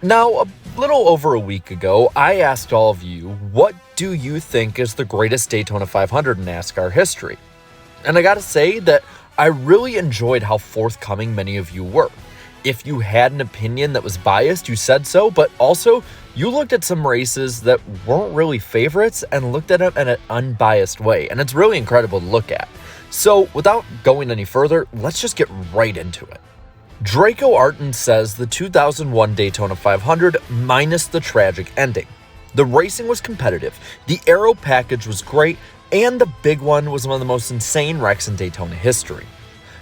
Now, a little over a week ago, I asked all of you, what do you think is the greatest Daytona 500 in NASCAR history? And I gotta say that I really enjoyed how forthcoming many of you were. If you had an opinion that was biased, you said so, but also you looked at some races that weren't really favorites and looked at them in an unbiased way, and it's really incredible to look at. So without going any further, let's just get right into it. Draco Arton says the 2001 Daytona 500 minus the tragic ending. The racing was competitive, the aero package was great, and the big one was one of the most insane wrecks in Daytona history.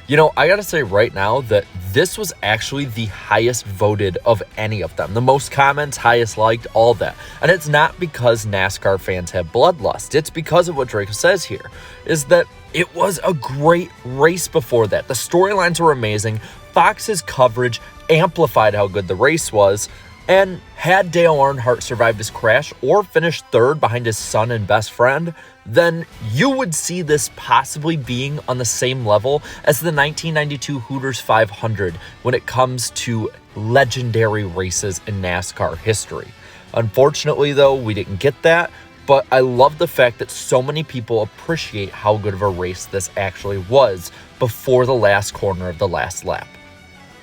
You know, I gotta say right now that this was actually the highest voted of any of them. The most comments, highest liked, all that. And it's not because NASCAR fans have bloodlust. It's because of what Draco says here, is that it was a great race before that. The storylines were amazing. Fox's coverage amplified how good the race was. And had Dale Earnhardt survived his crash or finished third behind his son and best friend, then you would see this possibly being on the same level as the 1992 Hooters 500 when it comes to legendary races in NASCAR history. Unfortunately, though, we didn't get that, but I love the fact that so many people appreciate how good of a race this actually was before the last corner of the last lap.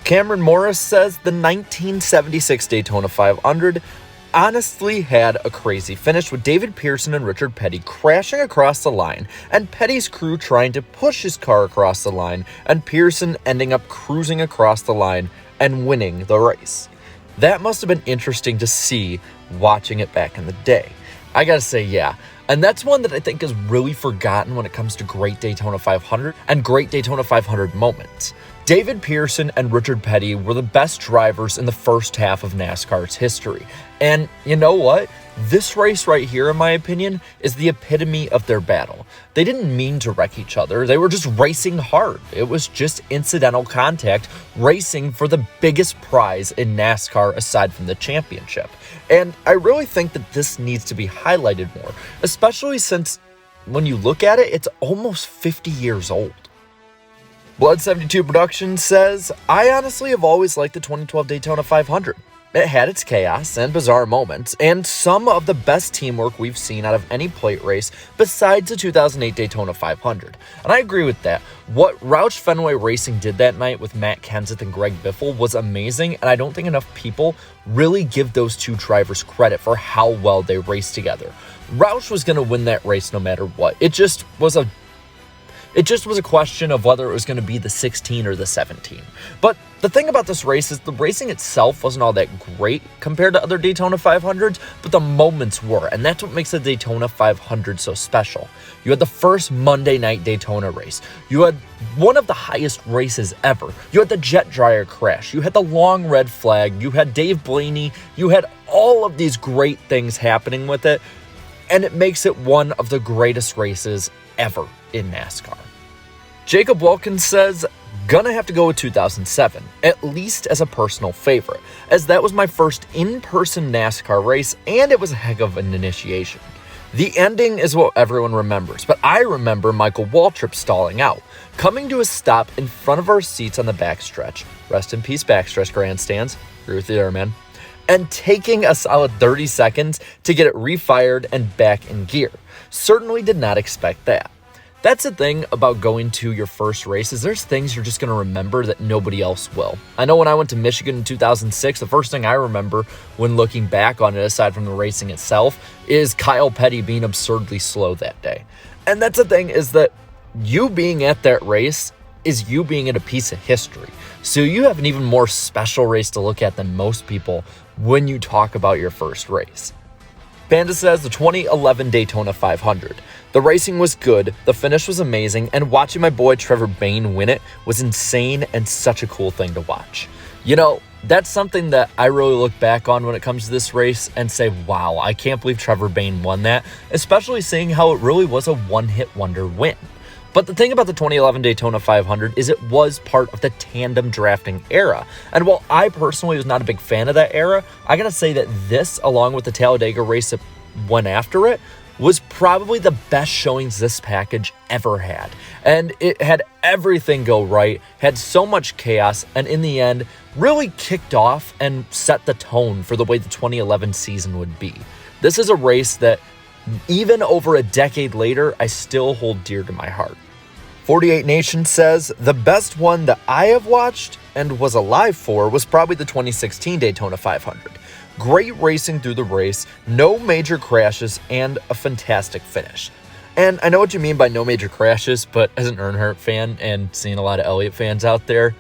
Cameron Morris says the 1976 Daytona 500 honestly had a crazy finish with David Pearson and Richard Petty crashing across the line and Petty's crew trying to push his car across the line and Pearson ending up cruising across the line and winning the race. That must have been interesting to see watching it back in the day. I gotta say, yeah. And that's one that I think is really forgotten when it comes to great Daytona 500 and great Daytona 500 moments. David Pearson and Richard Petty were the best drivers in the first half of NASCAR's history. And you know what? This race right here, in my opinion, is the epitome of their battle. They didn't mean to wreck each other. They were just racing hard. It was just incidental contact, racing for the biggest prize in NASCAR aside from the championship. And I really think that this needs to be highlighted more, especially since when you look at it, it's almost 50 years old. Blood72 Productions says, I honestly have always liked the 2012 Daytona 500. It had its chaos and bizarre moments, and some of the best teamwork we've seen out of any plate race besides the 2008 Daytona 500. And I agree with that. What Roush Fenway Racing did that night with Matt Kenseth and Greg Biffle was amazing, and I don't think enough people really give those two drivers credit for how well they raced together. Roush was going to win that race no matter what. It just was a question of whether it was going to be the 16 or the 17. But the thing about this race is the racing itself wasn't all that great compared to other Daytona 500s, but the moments were, and that's what makes the Daytona 500 so special. You had the first Monday night Daytona race. You had one of the highest races ever. You had the jet dryer crash. You had the long red flag. You had Dave Blaney. You had all of these great things happening with it, and it makes it one of the greatest races ever in NASCAR. Jacob Wilkins says, gonna have to go with 2007, at least as a personal favorite, as that was my first in-person NASCAR race and it was a heck of an initiation. The ending is what everyone remembers, but I remember Michael Waltrip stalling out, coming to a stop in front of our seats on the backstretch, rest in peace backstretch grandstands, agree with you there, man, and taking a solid 30 seconds to get it refired and back in gear. Certainly did not expect that. That's the thing about going to your first race is there's things you're just going to remember that nobody else will. I know when I went to Michigan in 2006, the first thing I remember when looking back on it, aside from the racing itself, is Kyle Petty being absurdly slow that day. And that's the thing is that you being at that race is you being in a piece of history. So you have an even more special race to look at than most people when you talk about your first race. Panda says the 2011 Daytona 500. The racing was good, the finish was amazing, and watching my boy Trevor Bayne win it was insane and such a cool thing to watch. You know, that's something that I really look back on when it comes to this race and say, wow, I can't believe Trevor Bayne won that, especially seeing how it really was a one-hit wonder win. But the thing about the 2011 Daytona 500 is it was part of the tandem drafting era. And while I personally was not a big fan of that era, I gotta say that this, along with the Talladega race that went after it, was probably the best showings this package ever had. And it had everything go right, had so much chaos, and in the end, really kicked off and set the tone for the way the 2011 season would be. This is a race that, even over a decade later, I still hold dear to my heart. 48 Nation says, the best one that I have watched and was alive for was probably the 2016 Daytona 500. Great racing through the race, no major crashes, and a fantastic finish. And I know what you mean by no major crashes, but as an Earnhardt fan and seeing a lot of Elliott fans out there,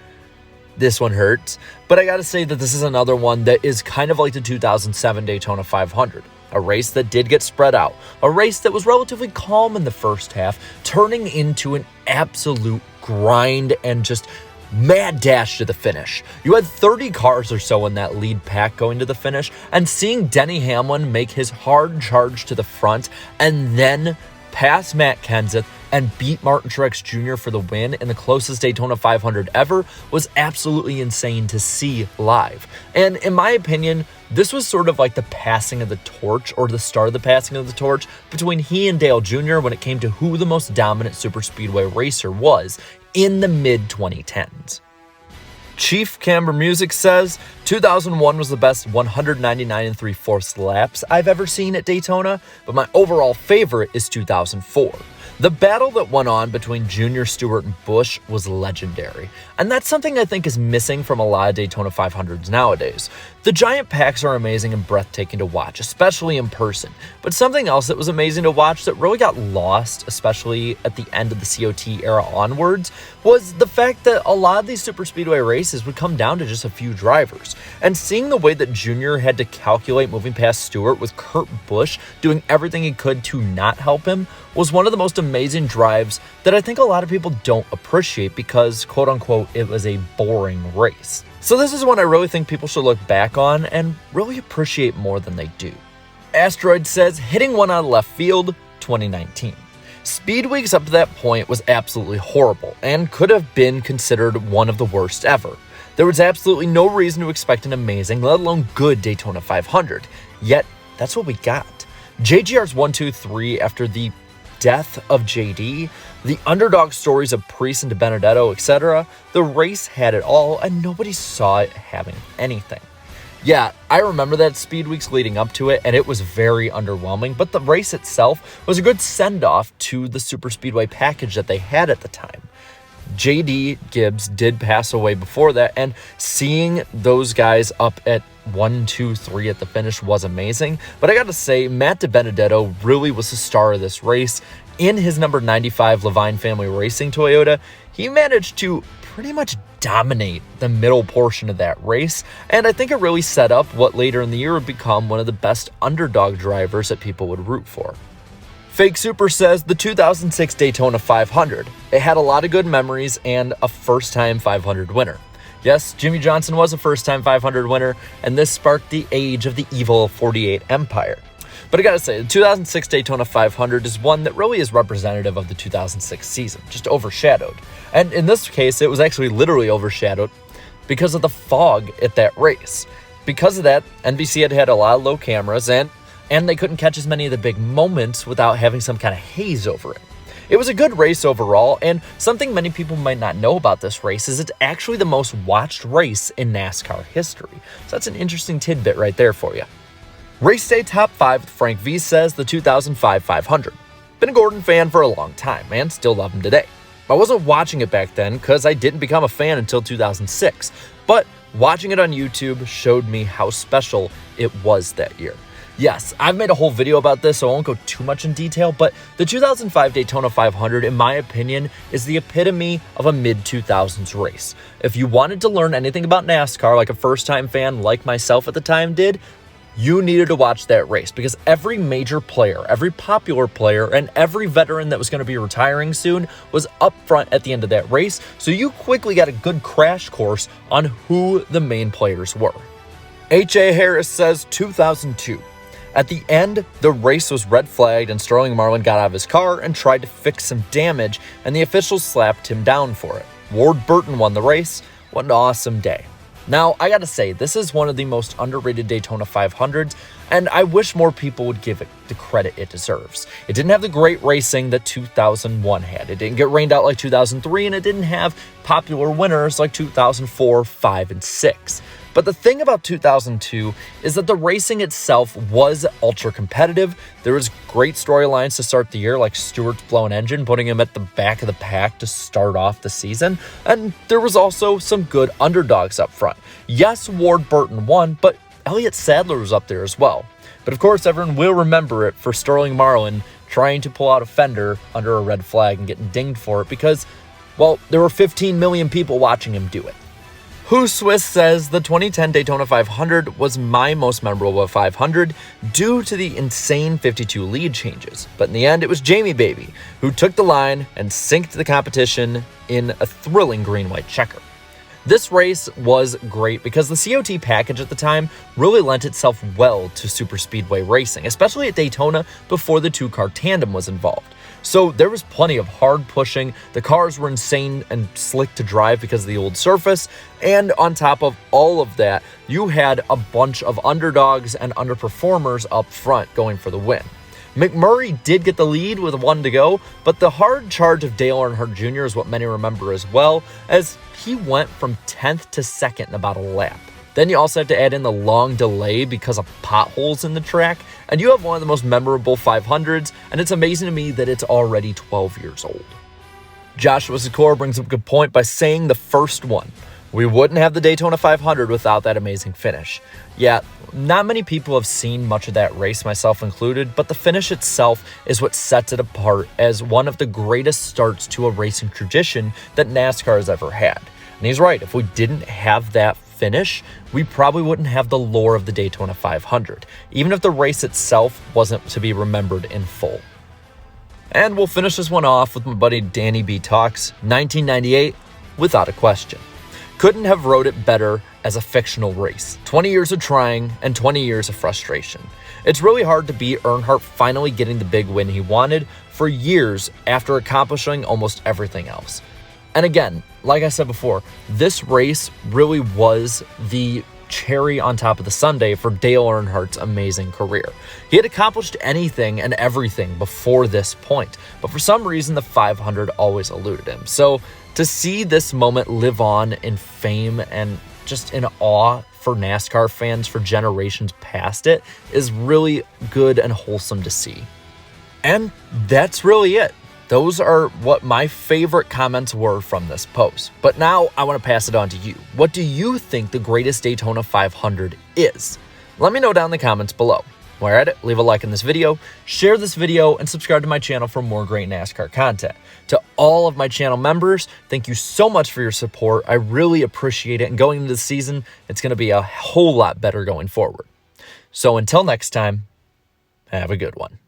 this one hurts. But I gotta say that this is another one that is kind of like the 2007 Daytona 500. A race that did get spread out. A race that was relatively calm in the first half, turning into an absolute grind and just mad dash to the finish. You had 30 cars or so in that lead pack going to the finish, and seeing Denny Hamlin make his hard charge to the front and then pass Matt Kenseth and beat Martin Truex Jr. for the win in the closest Daytona 500 ever was absolutely insane to see live. And in my opinion, this was sort of like the passing of the torch, or the start of the passing of the torch, between he and Dale Jr. when it came to who the most dominant superspeedway racer was in the mid-2010s. Chief Camber Music says, 2001 was the best 199 3/4 laps I've ever seen at Daytona, but my overall favorite is 2004. The battle that went on between Junior, Stewart, and Busch was legendary, and that's something I think is missing from a lot of Daytona 500s nowadays. The giant packs are amazing and breathtaking to watch, especially in person, but something else that was amazing to watch that really got lost, especially at the end of the COT era onwards, was the fact that a lot of these superspeedway races would come down to just a few drivers, and seeing the way that Junior had to calculate moving past Stewart with Kurt Busch doing everything he could to not help him was one of the most amazing drives that I think a lot of people don't appreciate because, quote unquote, it was a boring race. So this is one I really think people should look back on and really appreciate more than they do. Asteroid says, hitting one out of left field, 2019. Speed Weeks up to that point was absolutely horrible and could have been considered one of the worst ever. There was absolutely no reason to expect an amazing, let alone good Daytona 500. Yet, that's what we got. JGR's 1-2-3 after the death of JD, the underdog stories of Priest and DiBenedetto, etc., the race had it all and nobody saw it having anything. Yeah, I remember that Speed Weeks leading up to it and it was very underwhelming, but the race itself was a good send-off to the Superspeedway package that they had at the time. JD Gibbs did pass away before that, and seeing those guys up at 1, 2, 3 at the finish was amazing. But I gotta say, Matt DiBenedetto really was the star of this race. In his number 95 Levine Family Racing Toyota, he managed to pretty much dominate the middle portion of that race, and I think it really set up what later in the year would become one of the best underdog drivers that people would root for. Fake Super says, the 2006 Daytona 500. It had a lot of good memories and a first-time 500 winner. Yes, Jimmy Johnson was a first-time 500 winner, and this sparked the age of the evil 48 Empire. But I gotta say, the 2006 Daytona 500 is one that really is representative of the 2006 season, just overshadowed. And in this case, it was actually literally overshadowed because of the fog at that race. Because of that, NBC had a lot of low cameras, and they couldn't catch as many of the big moments without having some kind of haze over it. It was a good race overall, and something many people might not know about this race is it's actually the most watched race in NASCAR history. So that's an interesting tidbit right there for you. Race Day Top 5 with Frank V says, the 2005 500. Been a Gordon fan for a long time, and still love him today. I wasn't watching it back then because I didn't become a fan until 2006, but watching it on YouTube showed me how special it was that year. Yes, I've made a whole video about this, so I won't go too much in detail, but the 2005 Daytona 500, in my opinion, is the epitome of a mid-2000s race. If you wanted to learn anything about NASCAR like a first-time fan like myself at the time did, you needed to watch that race because every major player, every popular player, and every veteran that was going to be retiring soon was up front at the end of that race, so you quickly got a good crash course on who the main players were. H.A. Harris says 2002. At the end, the race was red flagged and Sterling Marlin got out of his car and tried to fix some damage, and the officials slapped him down for it. Ward Burton won the race. What an awesome day. Now, I gotta say, this is one of the most underrated Daytona 500s, and I wish more people would give it the credit it deserves. It didn't have the great racing that 2001 had. It didn't get rained out like 2003, and it didn't have popular winners like 2004, 5, and 6. But the thing about 2002 is that the racing itself was ultra competitive. There was great storylines to start the year, like Stewart's blown engine, putting him at the back of the pack to start off the season. And there was also some good underdogs up front. Yes, Ward Burton won, but Elliott Sadler was up there as well. But of course, everyone will remember it for Sterling Marlin trying to pull out a fender under a red flag and getting dinged for it because, well, there were 15 million people watching him do it. Who Swiss says the 2010 Daytona 500 was my most memorable 500 due to the insane 52 lead changes. But in the end, it was Jamie Baby who took the line and synced the competition in a thrilling green-white checker. This race was great because the COT package at the time really lent itself well to superspeedway racing, especially at Daytona before the two-car tandem was involved. So there was plenty of hard pushing, the cars were insane and slick to drive because of the old surface, and on top of all of that, you had a bunch of underdogs and underperformers up front going for the win. McMurray did get the lead with 1 to go, but the hard charge of Dale Earnhardt Jr. is what many remember as well, as he went from 10th to 2nd in about a lap. Then you also have to add in the long delay because of potholes in the track, and you have one of the most memorable 500s, and it's amazing to me that it's already 12 years old. Joshua Sikora brings up a good point by saying the first one. We wouldn't have the Daytona 500 without that amazing finish. Yeah, not many people have seen much of that race, myself included, but the finish itself is what sets it apart as one of the greatest starts to a racing tradition that NASCAR has ever had. And he's right, if we didn't have that finish, we probably wouldn't have the lore of the Daytona 500, even if the race itself wasn't to be remembered in full. And we'll finish this one off with my buddy Danny B. Talks, 1998, without a question. Couldn't have wrote it better as a fictional race. 20 years of trying and 20 years of frustration. It's really hard to beat Earnhardt finally getting the big win he wanted for years after accomplishing almost everything else. And again, like I said before, this race really was the cherry on top of the sundae for Dale Earnhardt's amazing career. He had accomplished anything and everything before this point, but for some reason the 500 always eluded him. So to see this moment live on in fame and just in awe for NASCAR fans for generations past it is really good and wholesome to see. And that's really it. Those are what my favorite comments were from this post. But now I want to pass it on to you. What do you think the greatest Daytona 500 is? Let me know down in the comments below. While you're at it, leave a like in this video, share this video, and subscribe to my channel for more great NASCAR content. To all of my channel members, thank you so much for your support. I really appreciate it. And going into the season, it's going to be a whole lot better going forward. So until next time, have a good one.